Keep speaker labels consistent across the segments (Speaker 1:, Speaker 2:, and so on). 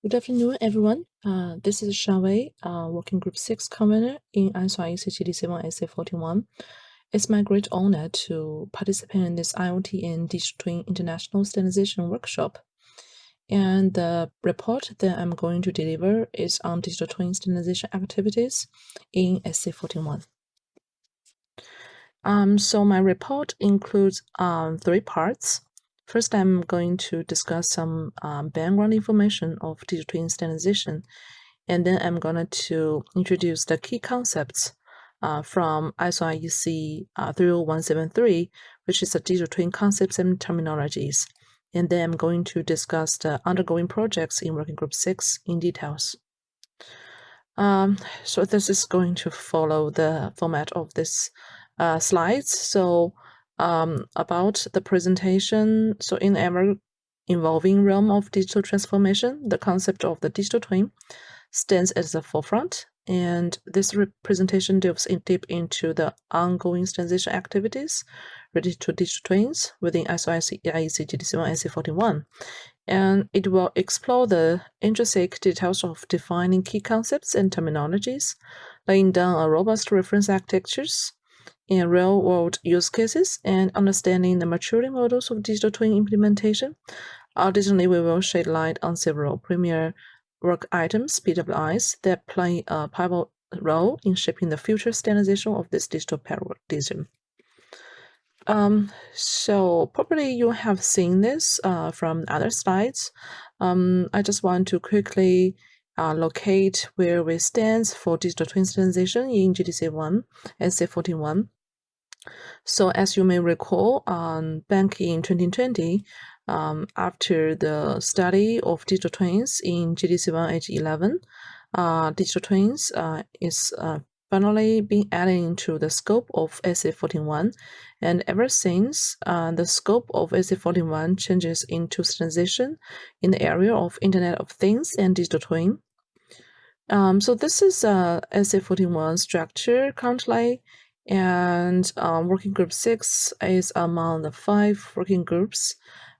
Speaker 1: Good afternoon, everyone. This is Xiaowei, Working Group 6 Convenor in IEC JTC 1SA41. It's my great honor to participate in this IoT and Digital Twin International Standardization workshop. And the report that I'm going to deliver is on Digital Twin Standardization activities in SA41. So my report includes 3 parts. First, I'm going to discuss some background information of digital twin standardization, and then I'm going to introduce the key concepts from ISO IEC 30173, which is the digital twin concepts and terminologies. And then I'm going to discuss the undergoing projects in Working Group 6 in details. So this is going to follow the format of this slides. So about the presentation, so in ever involving realm of digital transformation, the concept of the digital twin stands at the forefront, and this presentation delves deep into the ongoing standardization activities related to digital twins within IEC JTC 1SA41. And it will explore the intrinsic details of defining key concepts and terminologies, laying down a robust reference architectures in real-world use cases, and understanding the maturity models of digital twin implementation. Additionally, we will shed light on several premier work items, PWIs, that play a pivotal role in shaping the future standardization of this digital paradigm. So probably you have seen this from other slides. I just want to quickly locate where we stand for digital twin standardization in GTC 1 and SA41. So as you may recall, back in 2020, after the study of digital twins in GTC 1H11, digital twins is finally being added into the scope of SA41, and ever since, the scope of SA41 changes into standardization in the area of Internet of Things and digital twin. So this is SA41 structure currently, and Working Group 6 is among the 5 working groups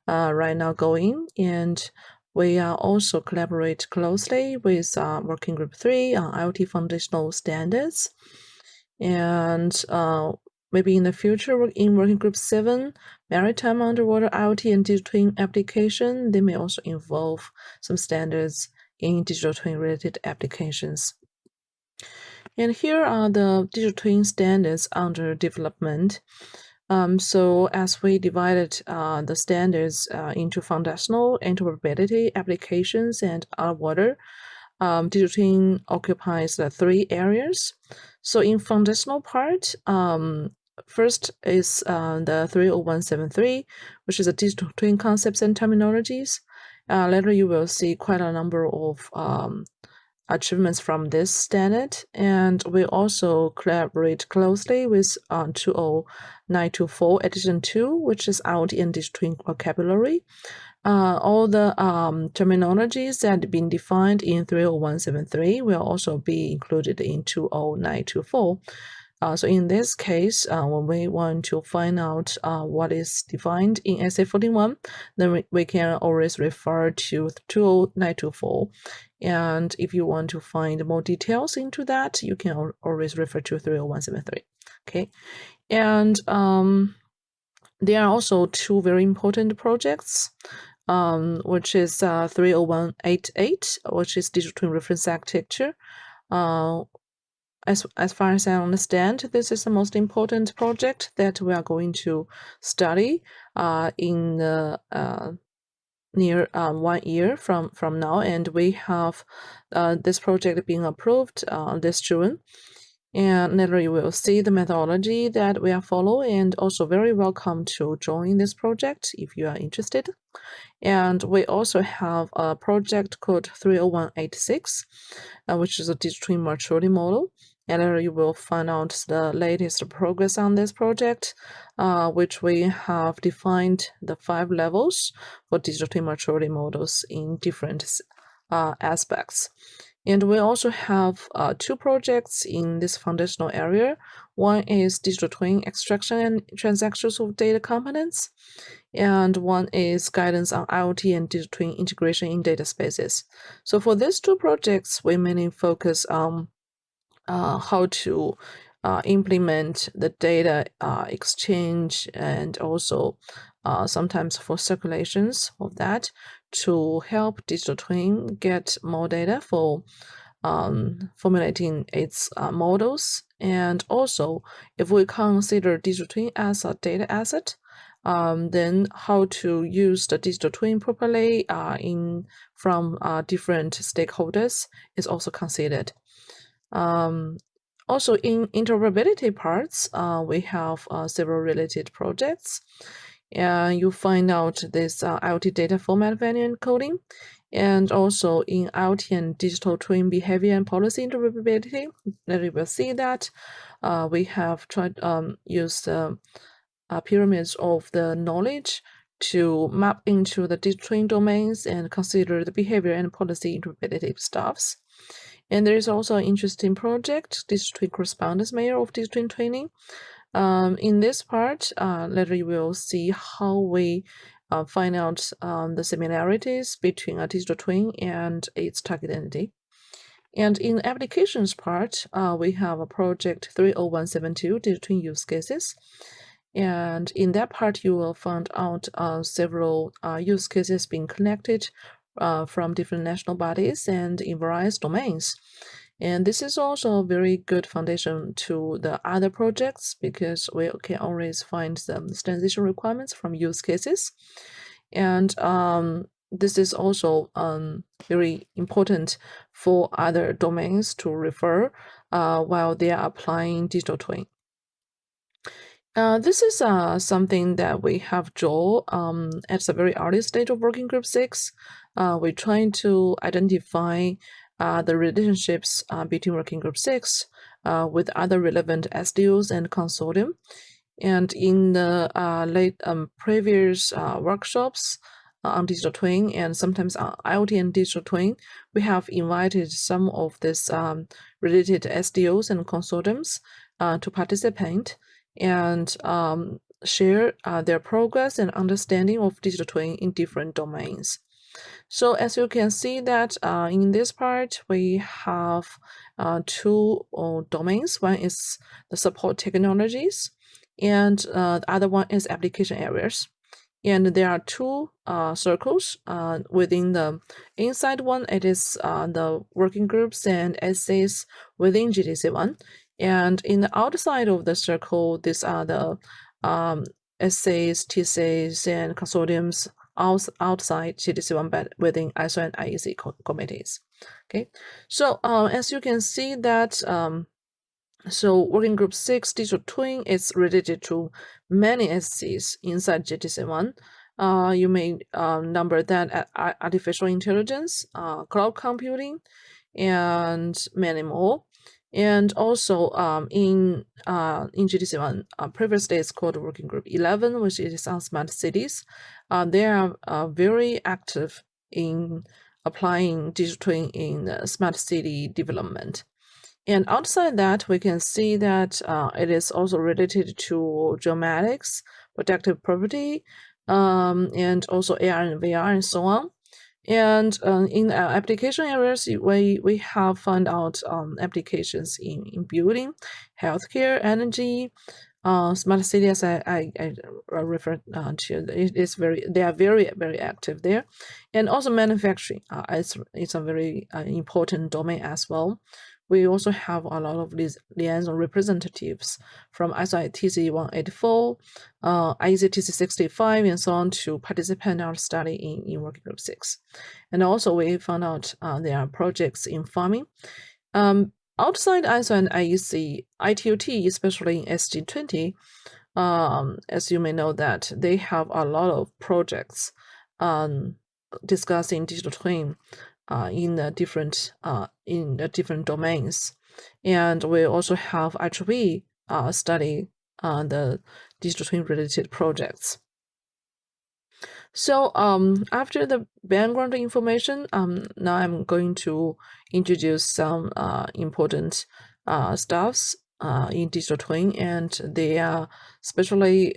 Speaker 1: right now going, and we also collaborate closely with Working Group 3 on IoT foundational standards. And maybe in the future, in Working Group 7, maritime underwater IoT and digital twin application, they may also involve some standards in digital twin related applications. And here are the digital twin standards under development. So as we divided the standards into foundational, interoperability, applications, and underwater, digital twin occupies the 3 areas. So in foundational part, first is the 30173, which is a digital twin concepts and terminologies. Later you will see quite a number of achievements from this standard, and we also collaborate closely with 20924 edition 2, which is IoT and digital twin vocabulary. All the terminologies that have been defined in 30173 will also be included in 20924. So in this case, when we want to find out what is defined in SA41, then we can always refer to 20924. And if you want to find more details into that, you can always refer to 30173. Okay, and there are also 2 very important projects, which is 30188, which is digital twin reference architecture. As far as I understand, this is the most important project that we are going to study in the near 1 year from now, and we have this project being approved this June. And later you will see the methodology that we are following, and also very welcome to join this project if you are interested. And we also have a project called 30186, which is a digital twin maturity model. And later you will find out the latest progress on this project, which we have defined the 5 levels for digital twin maturity models in different aspects. And we also have 2 projects in this foundational area. One is digital twin extraction and transactions of data components, and one is guidance on IoT and digital twin integration in data spaces. So for these 2 projects, we mainly focus on how to implement the data exchange, and also sometimes for circulations of that to help digital twin get more data for formulating its models. And also, if we consider digital twin as a data asset, then how to use the digital twin properly from different stakeholders is also considered. Also, in interoperability parts, we have several related projects. You find out this IoT data format value encoding, and also in IoT and digital twin behavior and policy interoperability. You will see that we have tried use pyramids of the knowledge to map into the digital twin domains and consider the behavior and policy interoperability stuffs. And there is also an interesting project, digital twin correspondence layer of digital twin training. In this part, later you will see how we find out the similarities between a digital twin and its target entity. And in the applications part, we have a project 30172, digital twin use cases. And in that part, you will find out several use cases being connected from different national bodies and in various domains. And this is also a very good foundation to the other projects, because we can always find the standardization requirements from use cases. And this is also very important for other domains to refer while they are applying digital twin. This is something that we have drawn at the very early stage of working group 6. We're trying to identify the relationships between working group 6 with other relevant SDOs and consortium. And in the previous workshops on digital twin, and sometimes on IoT and digital twin, we have invited some of these related SDOs and consortiums to participate and share their progress and understanding of digital twin in different domains. So as you can see that in this part, we have 2 domains. One is the support technologies, and the other one is application areas. And there are 2 circles within the inside one. It is the working groups and essays within GTC 1. And in the outside of the circle, these are the essays, TCAs, and consortiums outside GTC 1, but within ISO and IEC committees. Okay, so as you can see that so working group 6 digital twin is related to many SCs inside GTC 1. You may number that at artificial intelligence, cloud computing, and many more. And also in GTC 1, previously it's called working group 11, which is on smart cities. They are very active in applying digital twin in smart city development. And outside that, we can see that it is also related to geomatics, protective property, and also AR and VR and so on. And in application areas, we have found out applications in building, healthcare, energy, smart city, as I referred to. They are very active there, and also manufacturing. It's a very important domain as well. We also have a lot of liaison representatives from ISO TC 184, IEC TC 65, and so on to participate in our study in working group 6. And also we found out there are projects in farming. Outside ISO and IEC, ITOT, especially in SG20, as you may know that they have a lot of projects discussing digital twin in the different domains. And we also have IEEE study the digital twin related projects. So after the background information, now I'm going to introduce some important stuffs in digital twin, and they are specially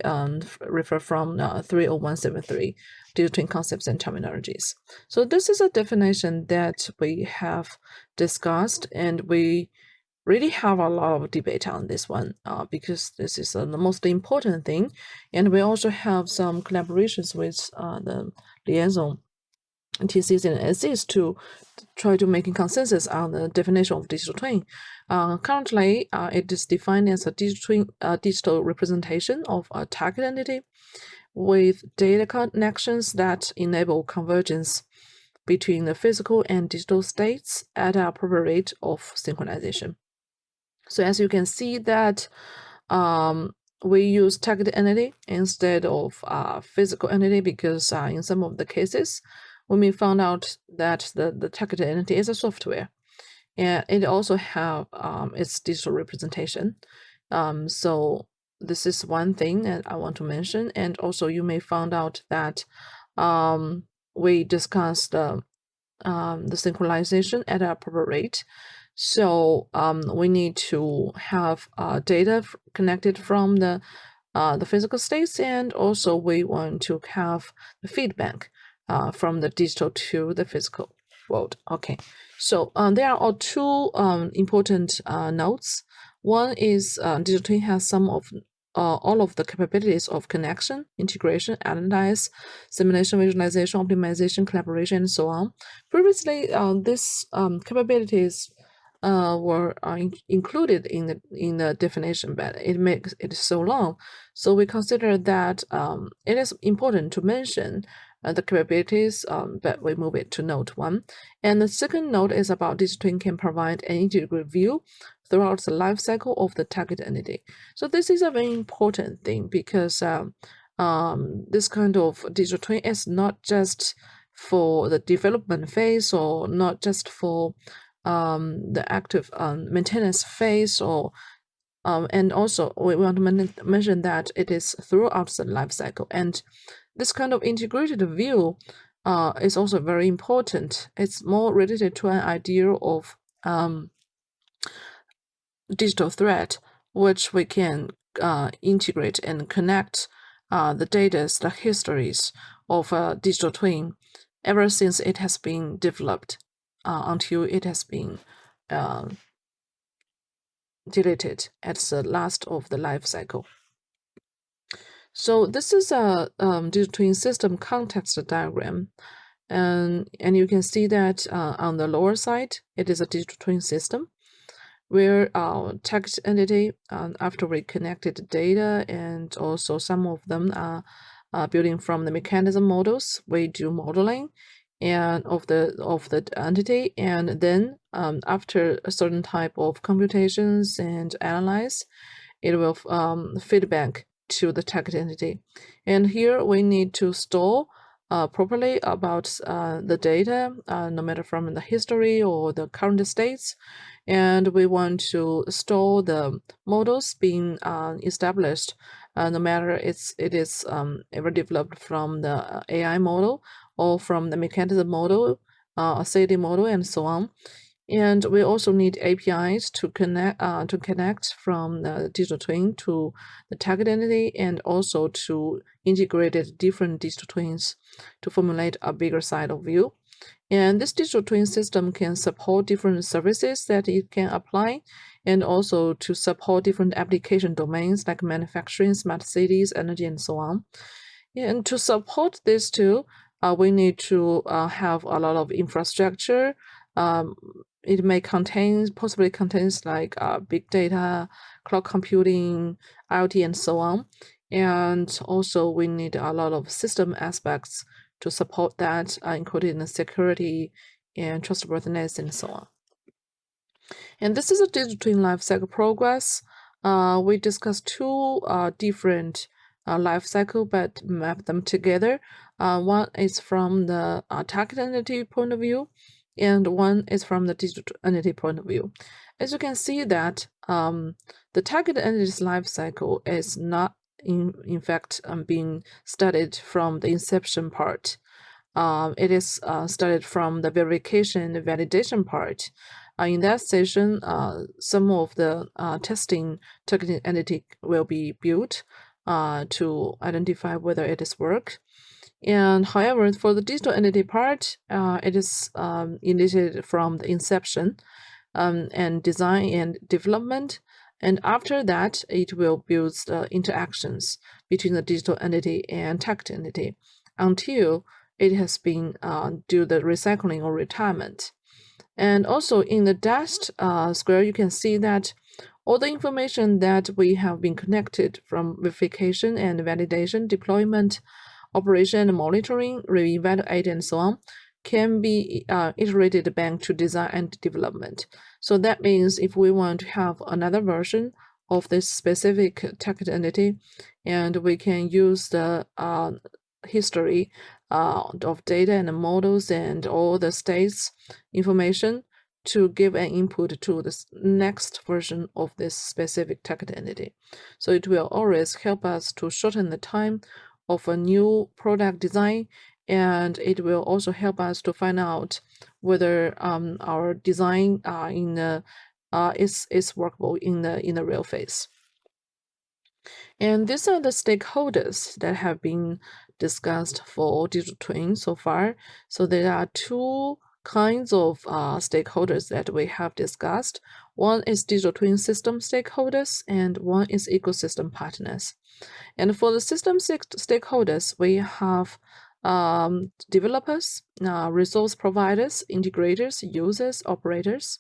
Speaker 1: refer from 30173 digital twin concepts and terminologies. So this is a definition that we have discussed, and we really have a lot of debate on this one because this is the most important thing, and we also have some collaborations with the liaison TCs and SCs to try to make a consensus on the definition of digital twin. Currently, it is defined as a digital representation of a target entity with data connections that enable convergence between the physical and digital states at a proper rate of synchronization. So as you can see that we use target entity instead of physical entity because in some of the cases, we may found out that the target entity is a software, and it also have its digital representation. So this is one thing that I want to mention, and also you may found out that we discussed the synchronization at a proper rate. So we need to have data connected from the physical states, and also we want to have the feedback from the digital to the physical world. Okay, so there are two important notes. One is digital twin has some of all of the capabilities of connection, integration, analyze, simulation, visualization, optimization, collaboration, and so on. Previously, these capabilities were included in the definition, but it makes it so long. So we consider that it is important to mention the capabilities, but we move it to note 1. And the second note is about digital twin can provide an integrated view throughout the life cycle of the target entity. So this is a very important thing because this kind of digital twin is not just for the development phase or not just for the active maintenance phase, or and also we want to mention that it is throughout the life cycle. And this kind of integrated view is also very important. It's more related to an idea of digital thread, which we can integrate and connect the data, the histories of a digital twin ever since it has been developed until it has been deleted at the last of the life cycle. So this is a digital twin system context diagram, and you can see that on the lower side, it is a digital twin system where our text entity, after we connected data, and also some of them are building from the mechanism models, we do modeling and of the entity, and then after a certain type of computations and analyze, it will feedback to the target entity. And here we need to store properly about the data, no matter from the history or the current states, and we want to store the models being established, no matter it is ever developed from the AI model or from the mechanism model, city model, and so on. And we also need APIs to connect from the digital twin to the target entity, and also to integrate different digital twins to formulate a bigger side of view. And this digital twin system can support different services that it can apply, and also to support different application domains like manufacturing, smart cities, energy, and so on. And to support this too, we need to have a lot of infrastructure. It may possibly contains like big data, cloud computing, IoT, and so on. And also we need a lot of system aspects to support that, including the security and trustworthiness and so on. And this is a digital twin lifecycle progress. We discussed two different life cycle, but map them together. One is from the target entity point of view, and one is from the digital entity point of view. As you can see that the target entity's life cycle is not in fact being studied from the inception part. It is studied from the verification and validation part. In that session, some of the testing targeting entity will be built to identify whether it is work. And however, for the digital entity part, it is initiated from the inception and design and development. And after that, it will build the interactions between the digital entity and target entity until it has been do the recycling or retirement. And also in the dashed square, you can see that all the information that we have been connected from verification and validation, deployment, operation, monitoring, reevaluate, and so on, can be iterated back to design and development. So that means if we want to have another version of this specific target entity, and we can use the history of data and models and all the states information to give an input to the next version of this specific target entity. So it will always help us to shorten the time of a new product design, and it will also help us to find out whether our design is workable in the real phase. And these are the stakeholders that have been discussed for digital twin so far. So there are two kinds of stakeholders that we have discussed. One is digital twin system stakeholders, and one is ecosystem partners. And for the system stakeholders, we have developers, resource providers, integrators, users, operators.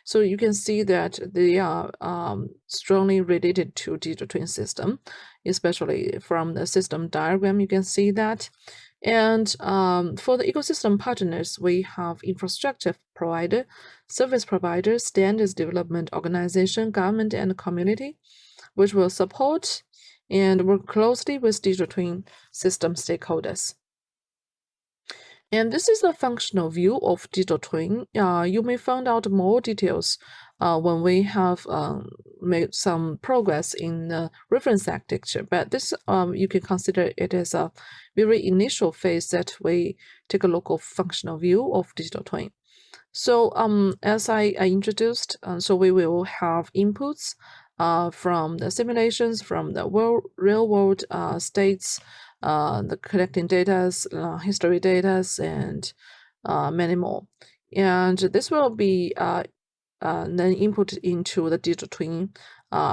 Speaker 1: So you can see that they are strongly related to digital twin system, especially from the system diagram, you can see that. And for the ecosystem partners, we have infrastructure provider, service provider, standards development organization, government, and community, which will support and work closely with digital twin system stakeholders. And this is the functional view of digital twin. You may find out more details when we have made some progress in the reference architecture. But this you can consider it as a very initial phase that we take a look of functional view of digital twin. So as I introduced, so we will have inputs from the simulations, from the real world states, the collecting data, history data, and many more. And this will be then input into the digital twin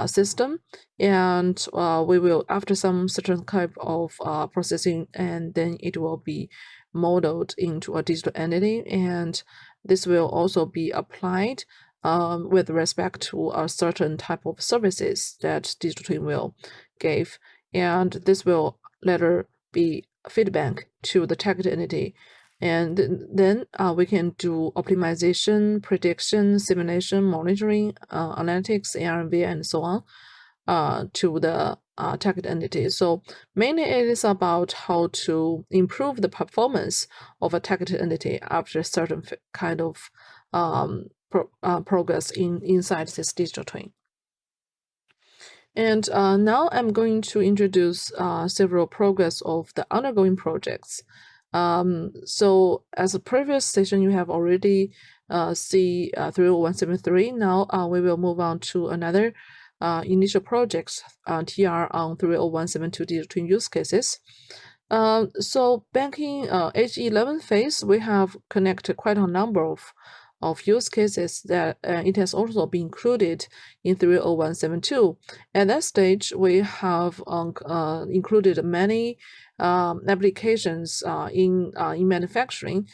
Speaker 1: system, and we will, after some certain type of processing, and then it will be modeled into a digital entity, and this will also be applied with respect to a certain type of services that digital twin will give, and this will later be feedback to the target entity. And then we can do optimization, prediction, simulation, monitoring, analytics, AR/VR, and so on to the target entity. So mainly it is about how to improve the performance of a target entity after a certain kind of progress inside this digital twin. And now I'm going to introduce several progress of the undergoing projects. So as a previous session, you have already see 30173. Now we will move on to another initial projects, TR on 30172 digital twin use cases. So back in H11 phase, we have connected quite a number of use cases that it has also been included in 30172. At that stage, we have included many applications in manufacturing.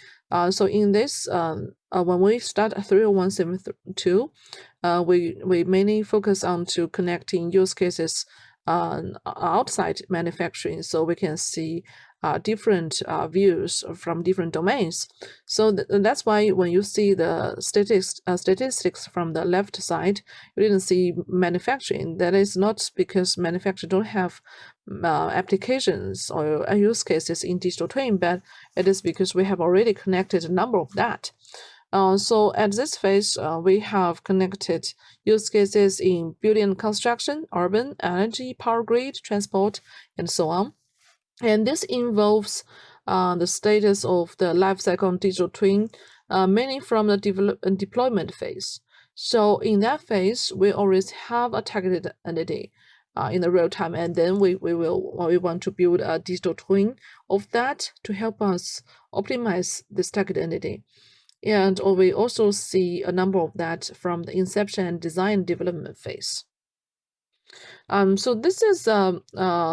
Speaker 1: So in this, when we start 30172, we mainly focus on to connecting use cases outside manufacturing, so we can see different views from different domains. So that's why when you see the statistics from the left side, you didn't see manufacturing. That is not because manufacturing don't have applications or use cases in digital twin, but it is because we have already connected a number of that. So at this phase, we have connected use cases in building and construction, urban, energy, power grid, transport, and so on. And this involves the status of the lifecycle digital twin, mainly from the deployment phase. So in that phase, we always have a targeted entity in the real time, and then we want to build a digital twin of that to help us optimize this targeted entity. And we also see a number of that from the inception and design development phase. So this is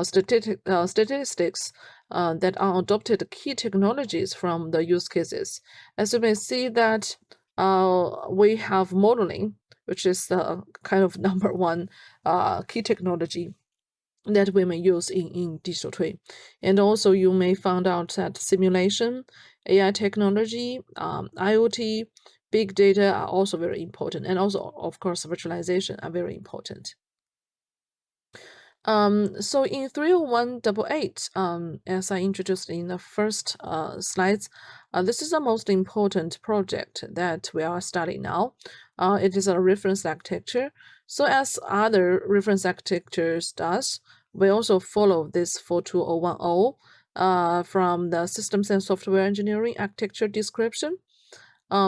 Speaker 1: statistics that are adopted key technologies from the use cases. As you may see that we have modeling, which is the kind of number one key technology that we may use in digital twin. And also you may find out that simulation, AI technology, IoT, big data are also very important. And also, of course, virtualization are very important. So in 30188, as I introduced in the first slides, this is the most important project that we are studying now. It is a reference architecture. So as other reference architectures does, we also follow this 42010 from the systems and software engineering architecture description.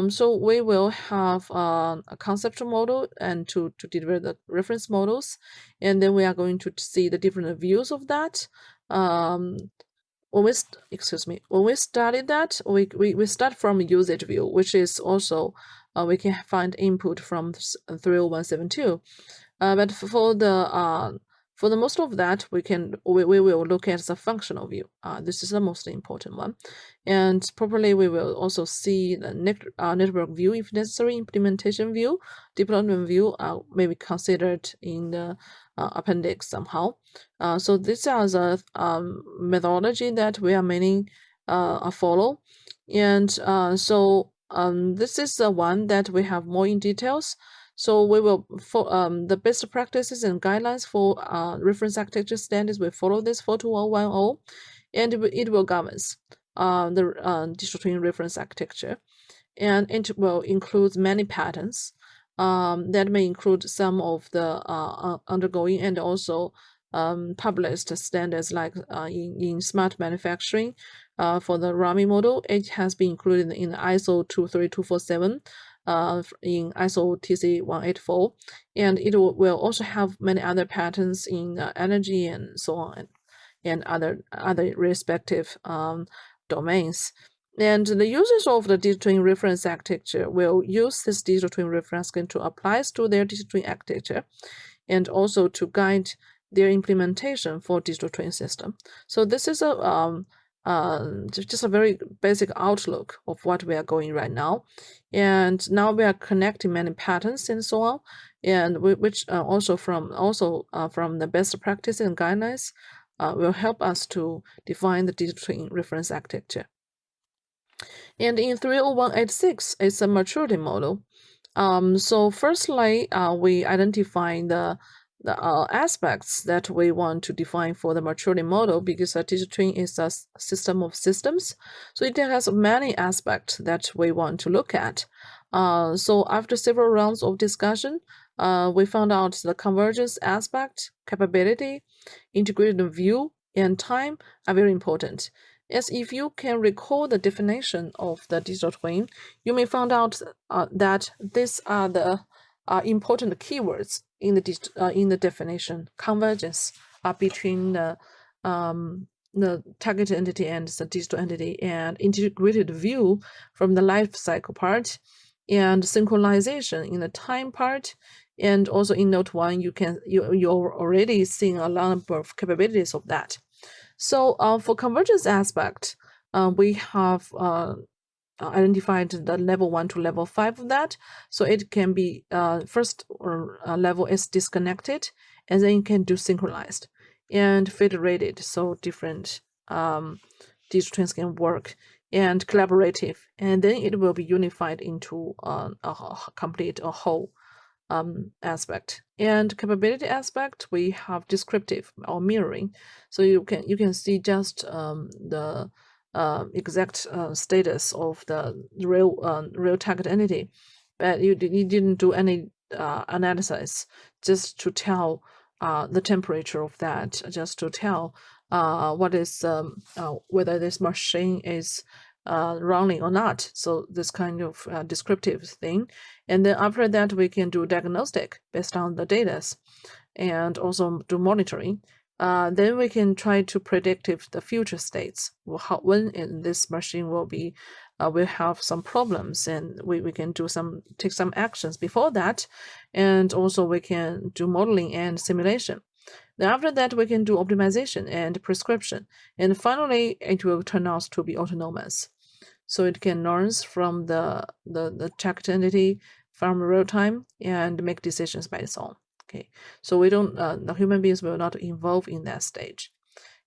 Speaker 1: So we will have a conceptual model and to deliver the reference models, and then we are going to see the different views of that. When we studied that, we start from usage view, which is also we can find input from 30172. But for the most of that, we will look at the functional view. This is the most important one, and probably we will also see the network view if necessary, implementation view, deployment view may be considered in the appendix somehow. So these are the methodology that we are mainly follow, and so this is the one that we have more in details. So we will the best practices and guidelines for reference architecture standards. We follow this 42010, and it will govern the digital twin reference architecture, and it will include many patterns that may include some of the undergoing and also published standards like in smart manufacturing. For the RAMI model, it has been included in ISO 23247. In ISO TC 184, and it will also have many other patterns in energy and so on, and other respective domains. And the users of the digital twin reference architecture will use this digital twin reference scheme to apply to their digital twin architecture, and also to guide their implementation for digital twin system. So this is a just a very basic outlook of what we are going right now, and now we are connecting many patterns and so on, and which also from the best practice and guidelines will help us to define the digital twin reference architecture. And in 30186, it's a maturity model. So firstly, we identify the aspects that we want to define for the maturity model, because a digital twin is a system of systems. So it has many aspects that we want to look at. So after several rounds of discussion, we found out the convergence aspect, capability, integrated view, and time are very important. As if you can recall the definition of the digital twin, you may find out that these are the important keywords in the definition. Convergence between the target entity and the digital entity, and integrated view from the life cycle part, and synchronization in the time part. And also in note 1, you're already seeing a number of capabilities of that. So for convergence aspect, we have identified the level 1 to level 5 of that. So it can be first level is disconnected, and then you can do synchronized and federated, so different digital twins can work, and collaborative, and then it will be unified into a complete whole aspect. And capability aspect, we have descriptive or mirroring. So you can see just the exact status of the real target entity, but you didn't do any analysis just to tell the temperature of that, just to tell what is whether this machine is running or not. So this kind of descriptive thing, and then after that we can do diagnostic based on the data, and also do monitoring. Then we can try to predict if the future states, when this machine will have some problems, and we can take some actions before that, and also we can do modeling and simulation. Then after that we can do optimization and prescription, and finally it will turn out to be autonomous. So it can learn from the checked entity from real time and make decisions by its own. Okay, so we don't the human beings will not involve in that stage.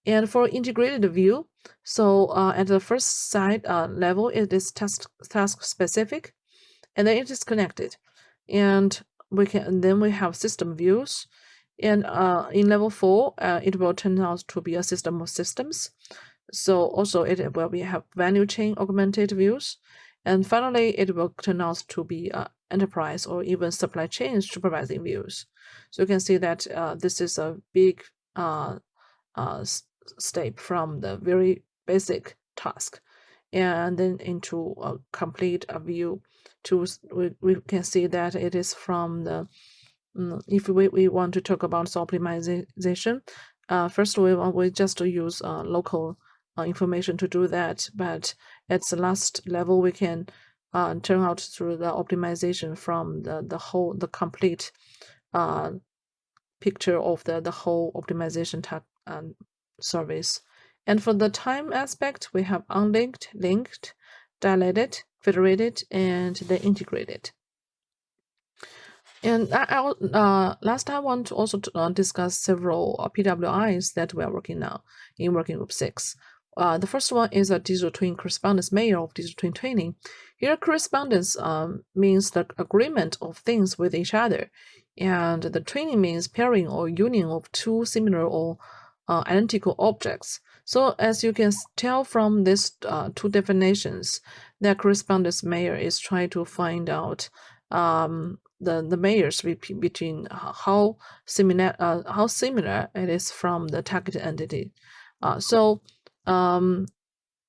Speaker 1: And for integrated view, so at the first side level, it is task specific, and then it is connected, and then we have system views, and in level 4, it will turn out to be a system of systems. So also it will have value chain augmented views, and finally it will turn out to be enterprise or even supply chain supervising views. So you can see that this is a big step from the very basic task, and then into a complete view. We can see that it is from the if we want to talk about optimization, first we just use local information to do that, but at the last level we can turn out through the optimization from the complete picture of the whole optimization service. And for the time aspect, we have unlinked, linked, dilated, federated, and then integrated. And last I want to also discuss several PWIs that we are working now in working group 6. The first one is a digital twin correspondence layer of digital twin training. Here, correspondence means the agreement of things with each other, and the training means pairing or union of two similar or identical objects. So as you can tell from these two definitions, that correspondence layer is trying to find out the layers between how similar it is from the target entity.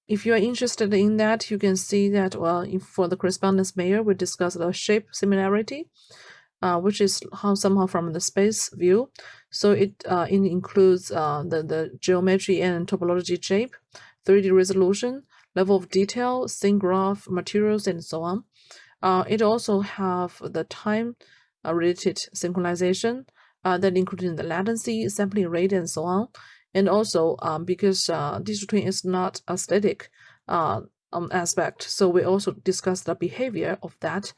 Speaker 1: If you are interested in that, you can see that for the correspondence layer, we discuss the shape similarity, which is somehow from the space view. So it includes the geometry and topology shape, 3D resolution, level of detail, scene graph, materials, and so on. It also have the time related synchronization that including the latency, sampling rate, and so on. And also because digital twin is not a static aspect, so we also discuss the behavior of that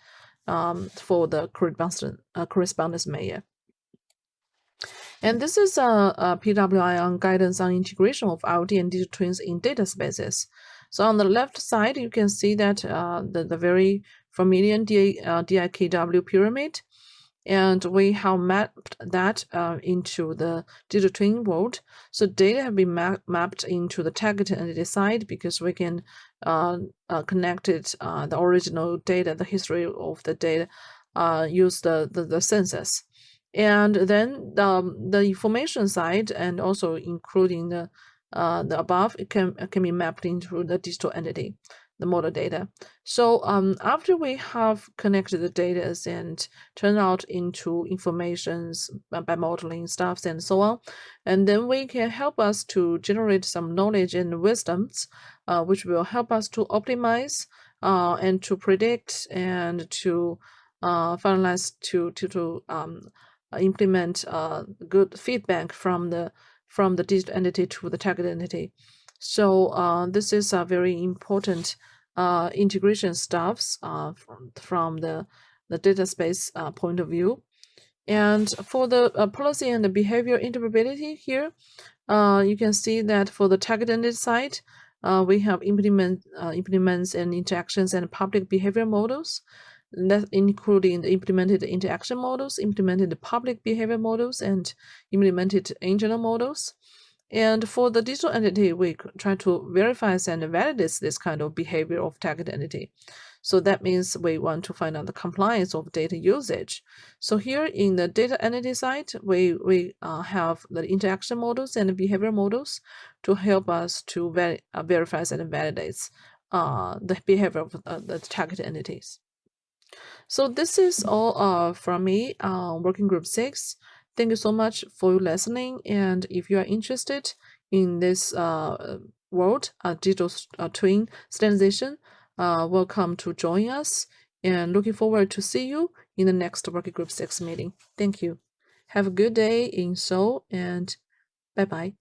Speaker 1: for the correspondence layer. And this is a PWI on guidance on integration of IoT and digital twins in data spaces. So on the left side, you can see that the very familiar DIKW pyramid, and we have mapped that into the digital twin world. So data have been mapped into the target entity side because we can connect it, the original data, the history of the data, use the census. And then the information side, and also including the above, it can be mapped into the digital entity, the model data. So after we have connected the data and turn out into informations by modeling stuff and so on, and then we can help us to generate some knowledge and wisdoms, which will help us to optimize and to predict and to finalize to implement good feedback from the digital entity to the target entity. So this is a very important integration stuffs from the data space point of view. And for the policy and the behavior interoperability here, you can see that for the target entity side, we have implements and interactions and public behavior models, that including the implemented interaction models, implemented public behavior models, and implemented internal models. And for the digital entity, we try to verify and validate this kind of behavior of target entity. So that means we want to find out the compliance of data usage. So here in the data entity side, we have the interaction models and behavior models to help us to verify and validate the behavior of the target entities. So this is all from me, working group 6. Thank you so much for listening. And if you are interested in this world, digital twin standardization, welcome to join us. And looking forward to see you in the next working group 6 meeting. Thank you. Have a good day in Seoul and bye-bye.